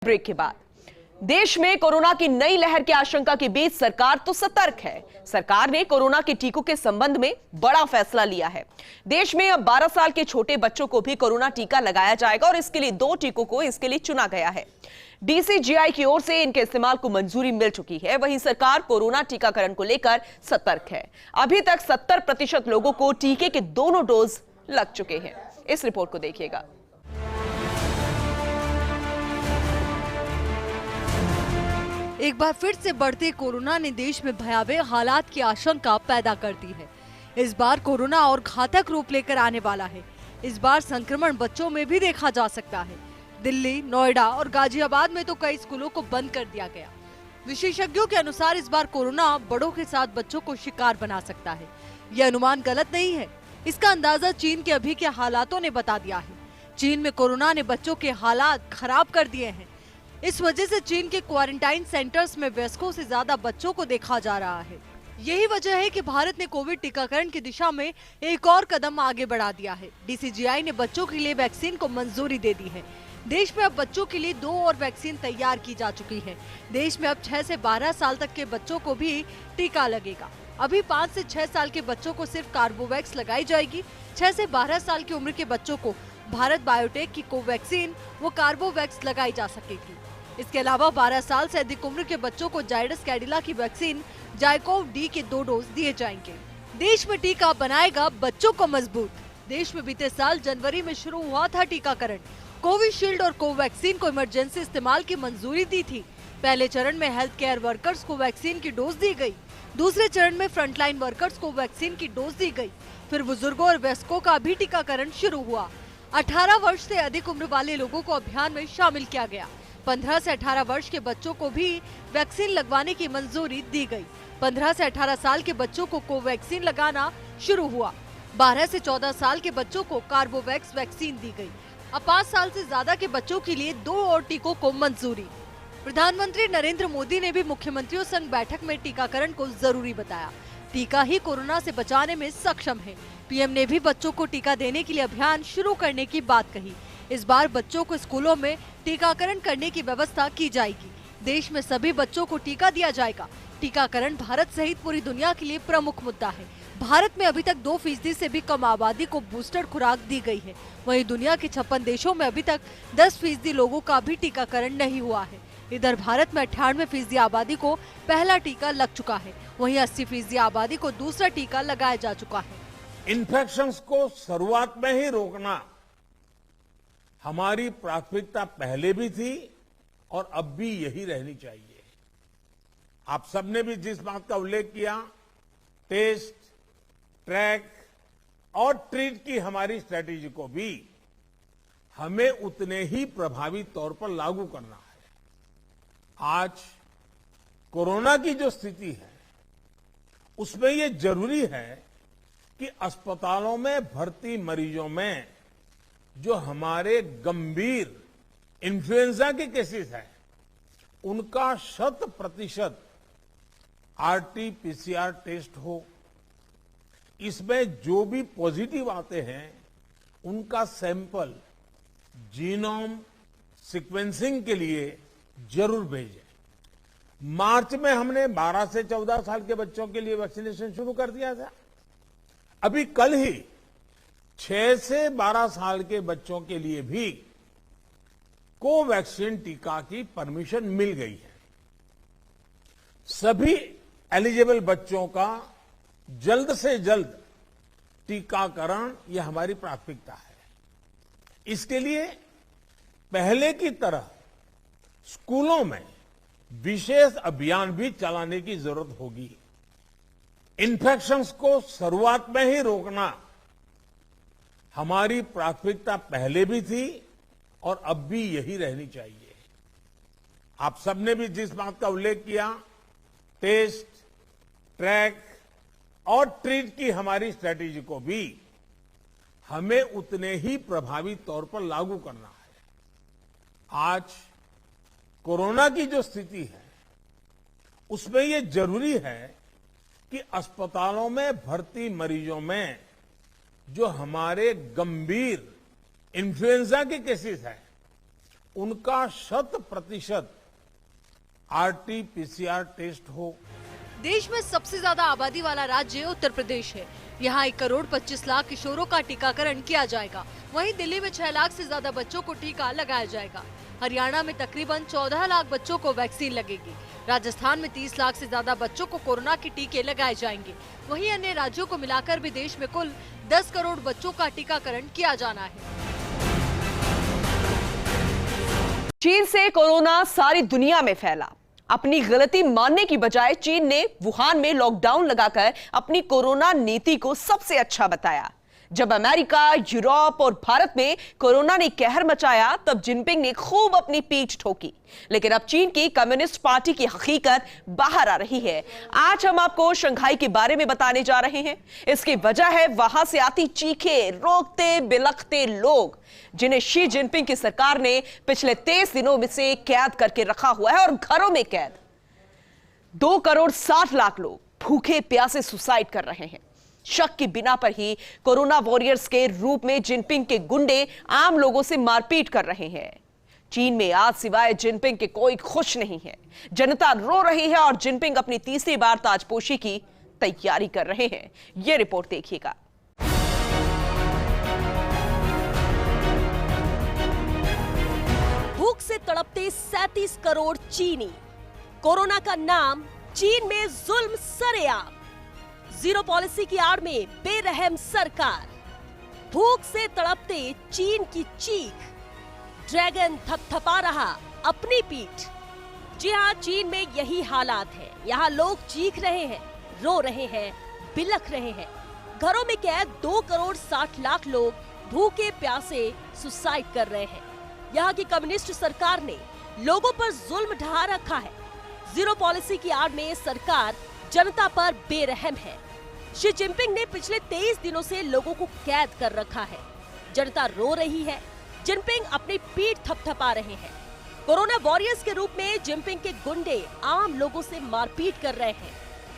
Break के बाद देश में कोरोना की नई लहर की आशंका के बीच सरकार तो सतर्क है। सरकार ने कोरोना के टीकों के संबंध में बड़ा फैसला लिया है। देश में अब 12 साल के छोटे बच्चों को भी कोरोना टीका लगाया जाएगा और इसके लिए 2 टीकों को इसके लिए चुना गया है। डीसीजीआई की ओर से इनके इस्तेमाल को मंजूरी मिल चुकी है। वहीं सरकार कोरोना टीकाकरण को लेकर सतर्क है। अभी तक 70% लोगों को टीके के दोनों डोज लग चुके हैं। इस रिपोर्ट को देखिएगा। एक बार फिर से बढ़ते कोरोना ने देश में भयावह हालात की आशंका पैदा कर दी है। इस बार कोरोना और घातक रूप लेकर आने वाला है। इस बार संक्रमण बच्चों में भी देखा जा सकता है। दिल्ली, नोएडा और गाजियाबाद में तो कई स्कूलों को बंद कर दिया गया। विशेषज्ञों के अनुसार इस बार कोरोना बड़ों के साथ बच्चों को शिकार बना सकता है। यह अनुमान गलत नहीं है। इसका अंदाजा चीन के अभी के हालातों ने बता दिया है। चीन में कोरोना ने बच्चों के हालात खराब कर दिए हैं। इस वजह से चीन के क्वारंटाइन सेंटर्स में वयस्कों से ज्यादा बच्चों को देखा जा रहा है। यही वजह है कि भारत ने कोविड टीकाकरण की दिशा में एक और कदम आगे बढ़ा दिया है। डीसीजीआई ने बच्चों के लिए वैक्सीन को मंजूरी दे दी है। देश में अब बच्चों के लिए 2 और वैक्सीन तैयार की जा चुकी है। देश में अब 6 से 12 साल तक के बच्चों को भी टीका लगेगा। अभी 5 से 6 साल के बच्चों को सिर्फ कार्बोवैक्स लगाई जाएगी। 6 से 12 साल की उम्र के बच्चों को भारत बायोटेक की कोवैक्सीन व कार्बोवैक्स लगाई जा सकेगी। इसके अलावा 12 साल से अधिक उम्र के बच्चों को जायडस कैडिला की वैक्सीन जाइकोव डी के 2 डोज दिए जाएंगे। देश में टीका बनाएगा बच्चों को मजबूत। देश में बीते साल जनवरी में शुरू हुआ था टीकाकरण। कोविशील्ड और कोवैक्सीन को इमरजेंसी इस्तेमाल की मंजूरी दी थी। पहले चरण में हेल्थ केयर वर्कर्स को वैक्सीन की डोज दी गई। दूसरे चरण में फ्रंटलाइन वर्कर्स को वैक्सीन की डोज दी गई। फिर बुजुर्गों और वयस्कों का भी टीकाकरण शुरू हुआ। 18 वर्ष से अधिक उम्र वाले लोगों को अभियान में शामिल किया गया। 15 से 18 वर्ष के बच्चों को भी वैक्सीन लगवाने की मंजूरी दी गई। 15 से 18 साल के बच्चों को कोवैक्सीन लगाना शुरू हुआ। 12 से 14 साल के बच्चों को कार्बोवैक्स वैक्सीन दी गई। अब 5 साल से ज्यादा के बच्चों के लिए 2 और टीकों को मंजूरी। प्रधानमंत्री नरेंद्र मोदी ने भी मुख्यमंत्रियों संग बैठक में टीकाकरण को जरूरी बताया। टीका ही कोरोना से बचाने में सक्षम है। पीएम ने भी बच्चों को टीका देने के लिए अभियान शुरू करने की बात कही। इस बार बच्चों को स्कूलों में टीकाकरण करने की व्यवस्था की जाएगी। देश में सभी बच्चों को टीका दिया जाएगा। टीकाकरण भारत सहित पूरी दुनिया के लिए प्रमुख मुद्दा है। भारत में अभी तक 2% से भी कम आबादी को बूस्टर खुराक दी गई है। वहीं दुनिया के 56 देशों में अभी तक 10% लोगों का भी टीकाकरण नहीं हुआ है। इधर भारत में 98% आबादी को पहला टीका लग चुका है। वहीं 80% आबादी को दूसरा टीका लगाया जा चुका है। इन्फेक्शंस को शुरुआत में ही रोकना हमारी प्राथमिकता पहले भी थी और अब भी यही रहनी चाहिए। आप सबने भी जिस बात का उल्लेख किया, टेस्ट, ट्रैक और ट्रीट की हमारी स्ट्रेटेजी को भी हमें उतने ही प्रभावी तौर पर लागू करना है। आज कोरोना की जो स्थिति है उसमें ये जरूरी है कि अस्पतालों में भर्ती मरीजों में जो हमारे गंभीर इन्फ्लुएंजा के केसेस हैं उनका 100% आरटी-पीसीआर टेस्ट हो। इसमें जो भी पॉजिटिव आते हैं उनका सैंपल जीनोम सीक्वेंसिंग के लिए जरूर भेजें। मार्च में हमने 12 से 14 साल के बच्चों के लिए वैक्सीनेशन शुरू कर दिया था। अभी कल ही 6 से 12 साल के बच्चों के लिए भी कोवैक्सीन टीका की परमिशन मिल गई है। सभी एलिजिबल बच्चों का जल्द से जल्द टीकाकरण यह हमारी प्राथमिकता है। इसके लिए पहले की तरह स्कूलों में विशेष अभियान भी चलाने की जरूरत होगी। इन्फेक्शंस को शुरुआत में ही रोकना हमारी प्राथमिकता पहले भी थी और अब भी यही रहनी चाहिए। आप सबने भी जिस बात का उल्लेख किया, टेस्ट, ट्रैक और ट्रीट की हमारी स्ट्रेटेजी को भी हमें उतने ही प्रभावी तौर पर लागू करना है। आज कोरोना की जो स्थिति है उसमें ये जरूरी है कि अस्पतालों में भर्ती मरीजों में जो हमारे गंभीर इन्फ्लुएंजा के केसेस हैं उनका 100% RT-PCR टेस्ट हो। देश में सबसे ज्यादा आबादी वाला राज्य उत्तर प्रदेश है। यहाँ 1 करोड़ 25 लाख किशोरों का टीकाकरण किया जाएगा। वहीं दिल्ली में 6 लाख से ज्यादा बच्चों को टीका लगाया जाएगा। हरियाणा में तकरीबन 14 लाख बच्चों को वैक्सीन लगेगी। राजस्थान में 30 लाख से ज्यादा बच्चों को कोरोना के टीके लगाए जाएंगे। वहीं अन्य राज्यों को मिलाकर भी देश में कुल 10 करोड़ बच्चों का टीकाकरण किया जाना है। चीन से कोरोना सारी दुनिया में फैला। अपनी गलती मानने की बजाय चीन ने वुहान में लॉकडाउन लगाकर अपनी कोरोना नीति को सबसे अच्छा बताया। जब अमेरिका, यूरोप और भारत में कोरोना ने कहर मचाया, तब जिनपिंग ने खूब अपनी पीठ ठोकी। लेकिन अब चीन की कम्युनिस्ट पार्टी की हकीकत बाहर आ रही है। आज हम आपको शंघाई के बारे में बताने जा रहे हैं। इसकी वजह है वहां से आती चीखे, रोकते बिलखते लोग, जिन्हें शी जिनपिंग की सरकार ने पिछले 23 दिनों में से कैद करके रखा हुआ है, और घरों में कैद। 2 करोड़ 60 लाख लोग भूखे प्यासे सुसाइड कर रहे हैं। शक की बिना पर ही कोरोना वॉरियर्स के रूप में जिनपिंग के गुंडे आम लोगों से मारपीट कर रहे हैं। चीन में आज सिवाय जिनपिंग के कोई खुश नहीं है। जनता रो रही है और जिनपिंग अपनी तीसरी बार ताजपोशी की तैयारी कर रहे हैं। यह रिपोर्ट देखिएगा। भूख से तड़पते 37 करोड़ चीनी। कोरोना का नाम, चीन में जुल्म सरेआम। जीरो पॉलिसी की आड़ में बेरहम सरकार। भूख से तड़पते चीन की चीख। ड्रैगन थपथपा रहा अपनी पीठ। जी हाँ, चीन में यही हालात है। यहाँ लोग चीख रहे हैं, रो रहे हैं, बिलख रहे हैं। घरों में कैद 2 करोड़ 60 लाख लोग भूखे प्यासे सुसाइड कर रहे हैं। यहाँ की कम्युनिस्ट सरकार ने लोगों पर जुल्म ढा रखा है। जीरो पॉलिसी की आड़ में सरकार जनता पर बेरहम है। शी जिनपिंग ने पिछले 23 दिनों से लोगों को कैद कर रखा है। जनता रो रही है, जिनपिंग अपनी पीठ थपथपा रहे हैं। कोरोना वॉरियर्स के रूप में जिनपिंग के गुंडे आम लोगों से मारपीट कर रहे हैं।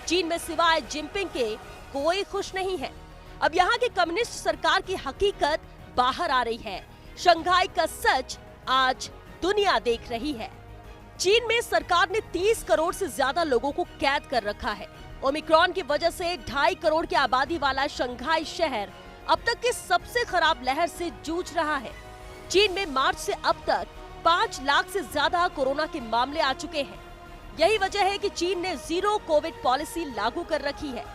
चीन में सिवाय जिनपिंग के कोई खुश नहीं है। अब यहाँ की कम्युनिस्ट सरकार की हकीकत बाहर आ रही है। शंघाई का सच आज दुनिया देख रही है। चीन में सरकार ने 30 करोड़ से ज्यादा लोगों को कैद कर रखा है। ओमिक्रॉन की वजह से 2.5 करोड़ की आबादी वाला शंघाई शहर अब तक की सबसे खराब लहर से जूझ रहा है। चीन में मार्च से अब तक 5 लाख से ज्यादा कोरोना के मामले आ चुके हैं। यही वजह है कि चीन ने जीरो कोविड पॉलिसी लागू कर रखी है।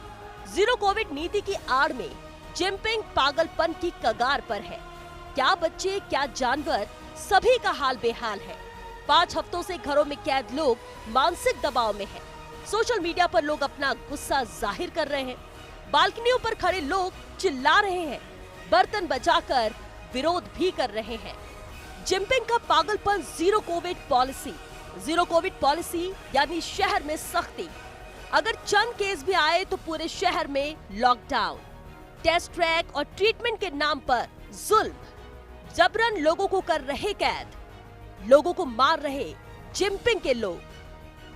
जीरो कोविड नीति की आड़ में जिनपिंग पागलपन की कगार पर है। क्या बच्चे, क्या जानवर, सभी का हाल बेहाल है। 5 हफ्तों से घरों में कैद लोग मानसिक दबाव में हैं। सोशल मीडिया पर लोग अपना गुस्सा जाहिर कर रहे हैं। बालकनियों पर खड़े लोग चिल्ला रहे हैं, बर्तन बजाकर विरोध भी कर रहे हैं। जिनपिंग का पागलपन zero Covid policy. Zero Covid policy यानी शहर में सख्ती। अगर चंद केस भी आए तो पूरे शहर में लॉकडाउन। टेस्ट, ट्रैक और ट्रीटमेंट के नाम पर जुल्म। जबरन लोगों को कर रहे कैद। लोगों को मार रहे जिनपिंग के लोग।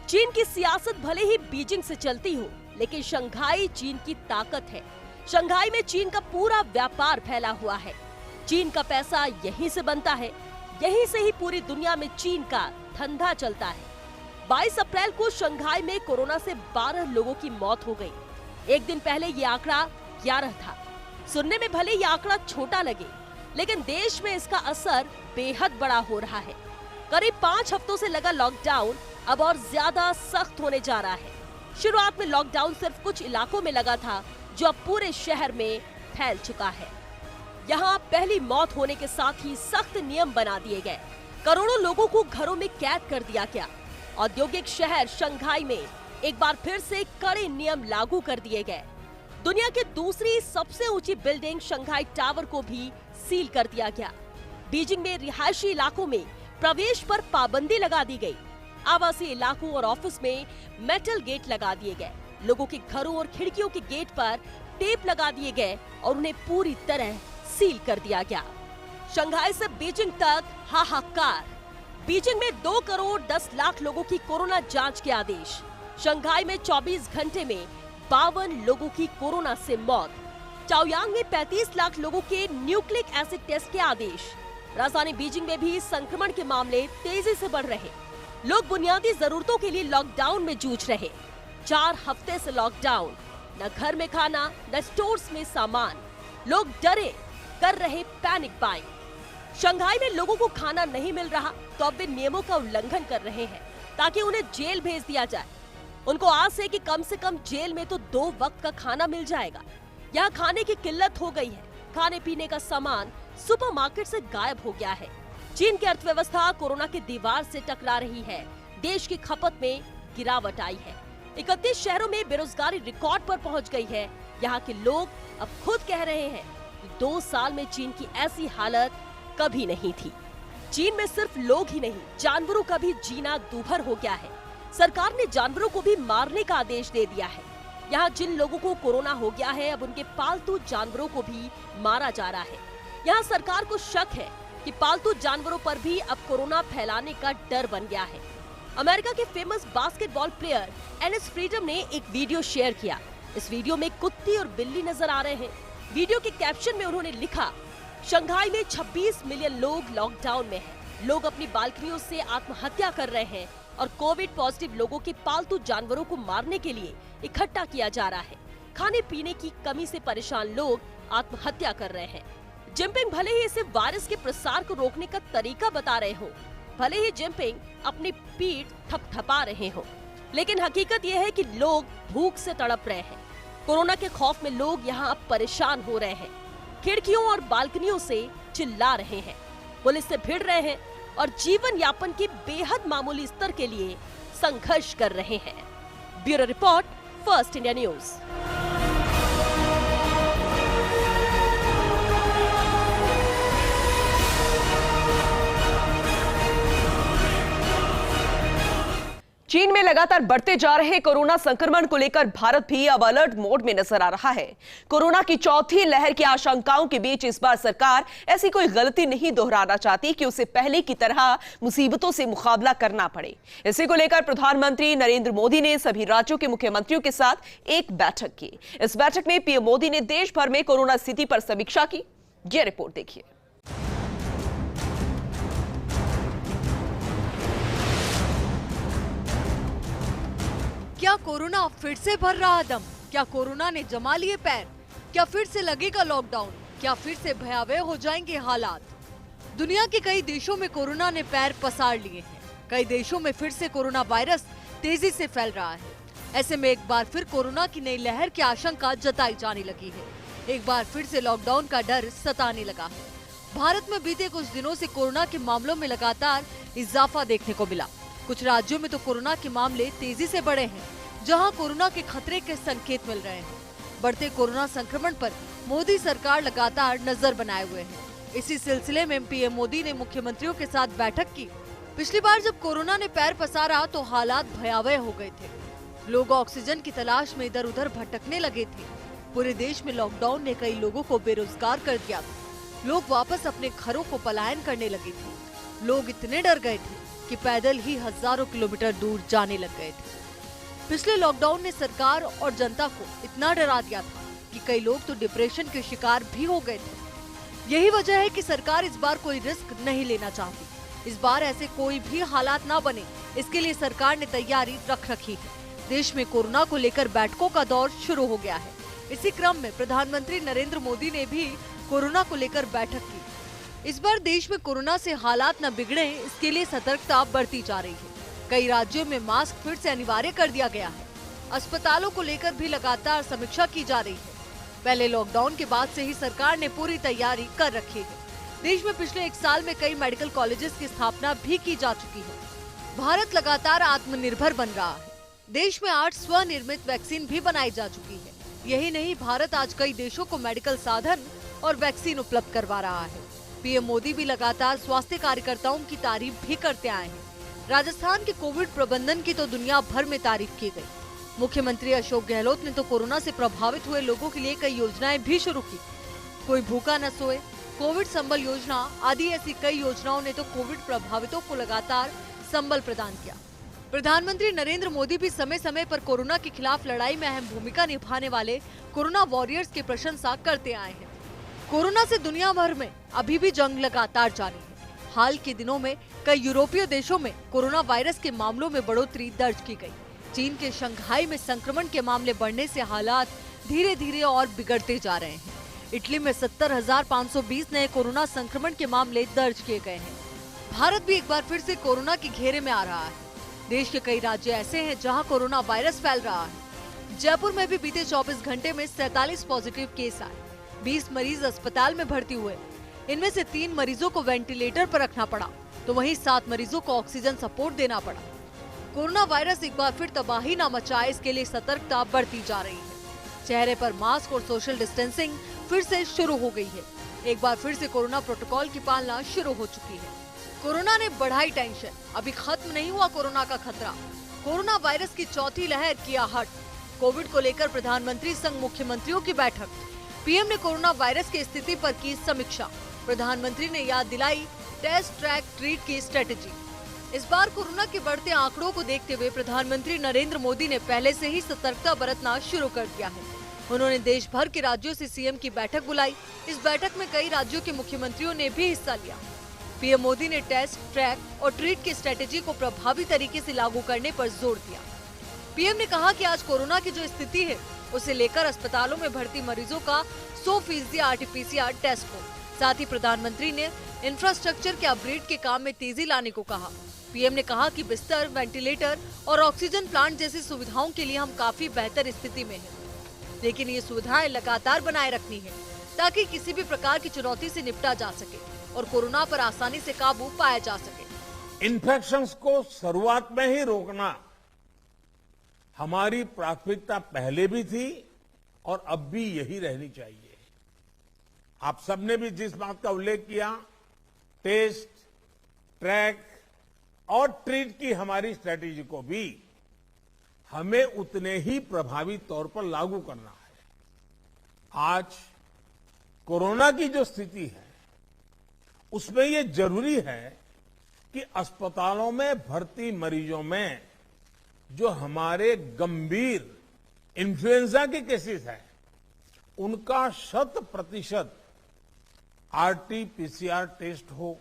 चीन की सियासत भले ही बीजिंग से चलती हो, लेकिन शंघाई चीन की ताकत है। शंघाई में चीन का पूरा व्यापार फैला हुआ है। चीन का पैसा यहीं से बनता है। यहीं से ही पूरी दुनिया में चीन का धंधा चलता है। 22 अप्रैल को शंघाई में कोरोना से 12 लोगों की मौत हो गई। एक दिन पहले ये आंकड़ा 11 था। सुनने में भले ये आंकड़ा छोटा लगे, लेकिन देश में इसका असर बेहद बड़ा हो रहा है। करीब 5 हफ्तों से लगा लॉकडाउन अब और ज्यादा सख्त होने जा रहा है। शुरुआत में लॉकडाउन सिर्फ कुछ इलाकों में लगा था, जो अब पूरे शहर में फैल चुका है। यहाँ पहली मौत होने के साथ ही सख्त नियम बना दिए गए। करोड़ों लोगों को घरों में कैद कर दिया गया। औद्योगिक शहर शंघाई में एक बार फिर से कड़े नियम लागू कर दिए गए। दुनिया की दूसरी सबसे ऊंची बिल्डिंग शंघाई टावर को भी सील कर दिया गया। बीजिंग में रिहायशी इलाकों में प्रवेश पर पाबंदी लगा दी गई। आवासीय इलाकों और ऑफिस में मेटल गेट लगा दिए गए। लोगों के घरों और खिड़कियों के गेट पर टेप लगा दिए गए और उन्हें पूरी तरह सील कर दिया गया। शंघाई से बीजिंग तक हाहाकार। बीजिंग में 2 करोड़ 10 लाख लोगों की कोरोना जांच के आदेश। शंघाई में 24 घंटे में 52 लोगों की कोरोना से मौत। चाओयांग में 35 लाख लोगों के न्यूक्लिक एसिड टेस्ट के आदेश। राजधानी बीजिंग में भी संक्रमण के मामले तेजी से बढ़ रहे। लोग बुनियादी जरूरतों के लिए लॉकडाउन में जूझ रहे। 4 हफ्ते से लॉकडाउन, न घर में खाना, न स्टोर्स में सामान। लोग डरे, कर रहे पैनिक बाइंग। शंघाई में लोगों को खाना नहीं मिल रहा तो अब वे नियमों का उल्लंघन कर रहे हैं ताकि उन्हें जेल भेज दिया जाए। उनको आस है कि कम से कम जेल में तो 2 वक्त का खाना मिल जाएगा। यहाँ खाने की किल्लत हो गई है। खाने पीने का सामान सुपरमार्केट से गायब हो गया है। चीन की अर्थव्यवस्था कोरोना की दीवार से टकरा रही है। देश की खपत में गिरावट आई है। 31 शहरों में बेरोजगारी रिकॉर्ड पर पहुंच गई है। यहाँ के लोग अब खुद कह रहे हैं कि 2 साल में चीन की ऐसी हालत कभी नहीं थी। चीन में सिर्फ लोग ही नहीं, जानवरों का भी जीना दूभर हो गया है। सरकार ने जानवरों को भी मारने का आदेश दे दिया है। यहाँ जिन लोगों को कोरोना हो गया है, अब उनके पालतू जानवरों को भी मारा जा रहा है। यहाँ सरकार को शक है कि पालतू जानवरों पर भी अब कोरोना फैलाने का डर बन गया है। अमेरिका के फेमस बास्केटबॉल प्लेयर एनिस फ्रीडम ने एक वीडियो शेयर किया। इस वीडियो में कुत्ती और बिल्ली नजर आ रहे हैं। वीडियो के कैप्शन में उन्होंने लिखा, शंघाई में 26 मिलियन लोग लॉकडाउन में हैं। लोग अपनी बालकनियों से आत्महत्या कर रहे हैं और कोविड पॉजिटिव लोगों के पालतू जानवरों को मारने के लिए इकट्ठा किया जा रहा है। खाने पीने की कमी से परेशान लोग आत्महत्या कर रहे हैं। जिनपिंग भले ही इसे वायरस के प्रसार को रोकने का तरीका बता रहे हो, भले ही जिनपिंग अपनी पीठ थपथपा रहे हो, लेकिन हकीकत यह है कि लोग भूख से तड़प रहे हैं। कोरोना के खौफ में लोग यहाँ अब परेशान हो रहे हैं। खिड़कियों और बालकनियों से चिल्ला रहे हैं, पुलिस से भिड़ रहे हैं और जीवन यापन के बेहद मामूली स्तर के लिए संघर्ष कर रहे हैं। Bureau report, first India news. चीन में लगातार बढ़ते जा रहे कोरोना संक्रमण को लेकर भारत भी अब अलर्ट मोड में नजर आ रहा है। कोरोना की चौथी लहर की आशंकाओं के बीच इस बार सरकार ऐसी कोई गलती नहीं दोहराना चाहती कि उसे पहले की तरह मुसीबतों से मुकाबला करना पड़े। इसी को लेकर प्रधानमंत्री नरेंद्र मोदी ने सभी राज्यों के मुख्यमंत्रियों के साथ एक बैठक की। इस बैठक में पीएम मोदी ने देश भर में कोरोना स्थिति पर समीक्षा की। यह रिपोर्ट देखिए। क्या कोरोना फिर से भर रहा दम? क्या कोरोना ने जमा लिए पैर? क्या फिर से लगेगा लॉकडाउन? क्या फिर से भयावह हो जाएंगे हालात? दुनिया के कई देशों में कोरोना ने पैर पसार लिए हैं। कई देशों में फिर से कोरोना वायरस तेजी से फैल रहा है। ऐसे में एक बार फिर कोरोना की नई लहर की आशंका जताई जाने लगी है। एक बार फिर से लॉकडाउन का डर सताने लगा है। भारत में बीते कुछ दिनों से कोरोना के मामलों में लगातार इजाफा देखने को मिला। कुछ राज्यों में तो कोरोना के मामले तेजी से बढ़े हैं, जहां कोरोना के खतरे के संकेत मिल रहे हैं। बढ़ते कोरोना संक्रमण पर मोदी सरकार लगातार नजर बनाए हुए है। इसी सिलसिले में पीएम मोदी ने मुख्यमंत्रियों के साथ बैठक की। पिछली बार जब कोरोना ने पैर पसारा तो हालात भयावह हो गए थे। लोग ऑक्सीजन की तलाश में इधर उधर भटकने लगे थे। पूरे देश में लॉकडाउन ने कई लोगों को बेरोजगार कर दिया था। लोग वापस अपने घरों को पलायन करने लगे थे। लोग इतने डर गए थे कि पैदल ही हजारों किलोमीटर दूर जाने लग गए थे। पिछले लॉकडाउन ने सरकार और जनता को इतना डरा दिया था कि कई लोग तो डिप्रेशन के शिकार भी हो गए थे। यही वजह है कि सरकार इस बार कोई रिस्क नहीं लेना चाहती। इस बार ऐसे कोई भी हालात ना बने, इसके लिए सरकार ने तैयारी रख रखी है। देश में कोरोना को लेकर बैठकों का दौर शुरू हो गया है। इसी क्रम में प्रधानमंत्री नरेंद्र मोदी ने भी कोरोना को लेकर बैठक की। इस बार देश में कोरोना से हालात न बिगड़े, इसके लिए सतर्कता बढ़ती जा रही है। कई राज्यों में मास्क फिर से अनिवार्य कर दिया गया है। अस्पतालों को लेकर भी लगातार समीक्षा की जा रही है। पहले लॉकडाउन के बाद से ही सरकार ने पूरी तैयारी कर रखी है। देश में पिछले 1 साल में कई मेडिकल कॉलेजेस की स्थापना भी की जा चुकी है। भारत लगातार आत्मनिर्भर बन रहा है। देश में 8 स्वनिर्मित वैक्सीन भी बनाई जा चुकी है। यही नहीं, भारत आज कई देशों को मेडिकल साधन और वैक्सीन उपलब्ध करवा रहा है। पीएम मोदी भी लगातार स्वास्थ्य कार्यकर्ताओं की तारीफ भी करते आए हैं। राजस्थान के कोविड प्रबंधन की तो दुनिया भर में तारीफ की गई। मुख्यमंत्री अशोक गहलोत ने तो कोरोना से प्रभावित हुए लोगों के लिए कई योजनाएं भी शुरू की। कोई भूखा न सोए, कोविड संबल योजना आदि ऐसी कई योजनाओं ने तो कोविड प्रभावितों को लगातार संबल प्रदान किया। प्रधानमंत्री नरेंद्र मोदी भी समय समय पर कोरोना के खिलाफ लड़ाई में अहम भूमिका निभाने वाले कोरोना वॉरियर्स की प्रशंसा करते आए हैं। कोरोना से दुनिया भर में अभी भी जंग लगातार जारी है। हाल के दिनों में कई यूरोपीय देशों में कोरोना वायरस के मामलों में बढ़ोतरी दर्ज की गई। चीन के शंघाई में संक्रमण के मामले बढ़ने से हालात धीरे धीरे और बिगड़ते जा रहे हैं। इटली में 70,520 नए कोरोना संक्रमण के मामले दर्ज किए गए हैं। भारत भी एक बार फिर से कोरोना के घेरे में आ रहा है। देश के कई राज्य ऐसे हैं जहां कोरोना वायरस फैल रहा है। जयपुर में भी बीते 24 घंटे में 47 पॉजिटिव केस आए। 20 मरीज अस्पताल में भर्ती हुए। इनमें से 3 मरीजों को वेंटिलेटर पर रखना पड़ा, तो वहीं 7 मरीजों को ऑक्सीजन सपोर्ट देना पड़ा। कोरोना वायरस एक बार फिर तबाही न मचाए, इसके लिए सतर्कता बढ़ती जा रही है। चेहरे पर मास्क और सोशल डिस्टेंसिंग फिर से शुरू हो गई है। एक बार फिर से कोरोना प्रोटोकॉल की पालना शुरू हो चुकी है। कोरोना ने बढ़ाई टेंशन, अभी खत्म नहीं हुआ कोरोना का खतरा। कोरोना वायरस की चौथी लहर की आहट। कोविड को लेकर प्रधानमंत्री संग मुख्यमंत्रियों की बैठक। पीएम ने कोरोना वायरस की स्थिति पर की समीक्षा। प्रधानमंत्री ने याद दिलाई टेस्ट, ट्रैक, ट्रीट की स्ट्रेटेजी। इस बार कोरोना के बढ़ते आंकड़ों को देखते हुए प्रधानमंत्री नरेंद्र मोदी ने पहले से ही सतर्कता बरतना शुरू कर दिया है। उन्होंने देश भर के राज्यों से सीएम की बैठक बुलाई। इस बैठक में कई राज्यों के मुख्यमंत्रियों ने भी हिस्सा लिया। पीएम मोदी ने टेस्ट, ट्रैक और ट्रीट की स्ट्रेटेजी को प्रभावी तरीके से लागू करने पर जोर दिया। पीएम ने कहा कि आज कोरोना की जो स्थिति है, उसे लेकर अस्पतालों में भर्ती मरीजों का 100% आरटीपीसीआर टेस्ट हो। साथ ही प्रधानमंत्री ने इंफ्रास्ट्रक्चर के अपग्रेड के काम में तेजी लाने को कहा। पीएम ने कहा कि बिस्तर, वेंटिलेटर और ऑक्सीजन प्लांट जैसी सुविधाओं के लिए हम काफी बेहतर स्थिति में हैं, लेकिन ये सुविधाएं लगातार बनाए रखनी है ताकि किसी भी प्रकार की चुनौती से निपटा जा सके और कोरोना पर आसानी से काबू पाया जा सके। इन्फेक्शंस को शुरुआत में ही रोकना हमारी प्राथमिकता पहले भी थी और अब भी यही रहनी चाहिए। आप सबने भी जिस बात का उल्लेख किया, टेस्ट, ट्रैक और ट्रीट की हमारी स्ट्रेटेजी को भी हमें उतने ही प्रभावी तौर पर लागू करना है। आज कोरोना की जो स्थिति है, उसमें ये जरूरी है कि अस्पतालों में भर्ती मरीजों में जो हमारे गंभीर इन्फ्लुएंजा के केसेस हैं, उनका 100% आरटीपीसीआर टेस्ट हो।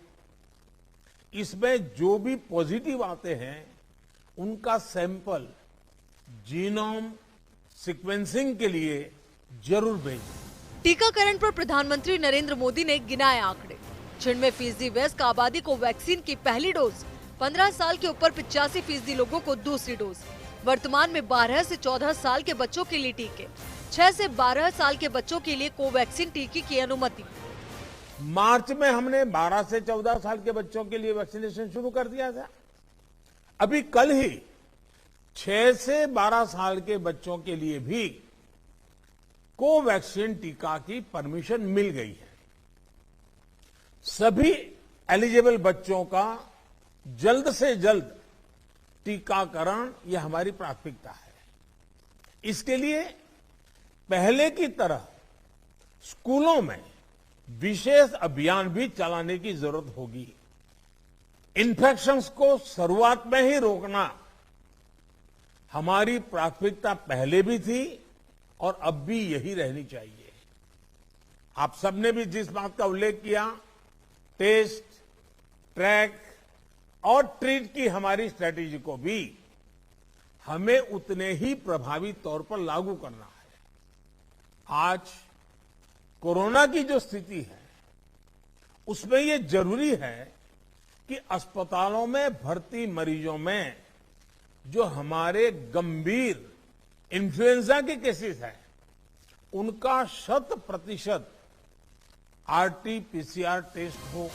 इसमें जो भी पॉजिटिव आते हैं, उनका सैंपल जीनोम सीक्वेंसिंग के लिए जरूर भेजें। टीकाकरण पर प्रधानमंत्री नरेंद्र मोदी ने गिनाए आंकड़े। 96% वयस्क आबादी को वैक्सीन की पहली डोज, 15 साल के ऊपर 85% लोगों को दूसरी डोज। वर्तमान में 12 से 14 साल के बच्चों के लिए टीके, 6 से 12 साल के बच्चों के लिए कोवैक्सीन टीके की अनुमति। मार्च में हमने 12 से 14 साल के बच्चों के लिए वैक्सीनेशन शुरू कर दिया था। अभी कल ही 6 से 12 साल के बच्चों के लिए भी कोवैक्सीन टीका की परमिशन मिल गई है। सभी एलिजिबल बच्चों का जल्द से जल्द टीकाकरण यह हमारी प्राथमिकता है। इसके लिए पहले की तरह स्कूलों में विशेष अभियान भी चलाने की जरूरत होगी। इन्फेक्शंस को शुरुआत में ही रोकना हमारी प्राथमिकता पहले भी थी और अब भी यही रहनी चाहिए। आप सबने भी जिस बात का उल्लेख किया, टेस्ट, ट्रैक और ट्रीट की हमारी स्ट्रेटेजी को भी हमें उतने ही प्रभावी तौर पर लागू करना है। आज कोरोना की जो स्थिति है, उसमें ये जरूरी है कि अस्पतालों में भर्ती मरीजों में जो हमारे गंभीर इन्फ्लुएंजा के केसेस हैं, उनका 100% आरटीपीसीआर टेस्ट हो।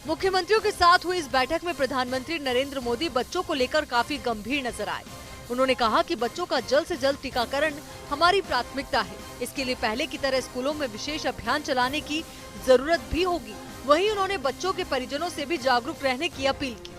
मुख्यमंत्रियों के साथ हुई इस बैठक में प्रधानमंत्री नरेंद्र मोदी बच्चों को लेकर काफी गंभीर नजर आए। उन्होंने कहा कि बच्चों का जल्द से जल्द टीकाकरण हमारी प्राथमिकता है। इसके लिए पहले की तरह स्कूलों में विशेष अभियान चलाने की जरूरत भी होगी। वहीं उन्होंने बच्चों के परिजनों से भी जागरूक रहने की अपील की।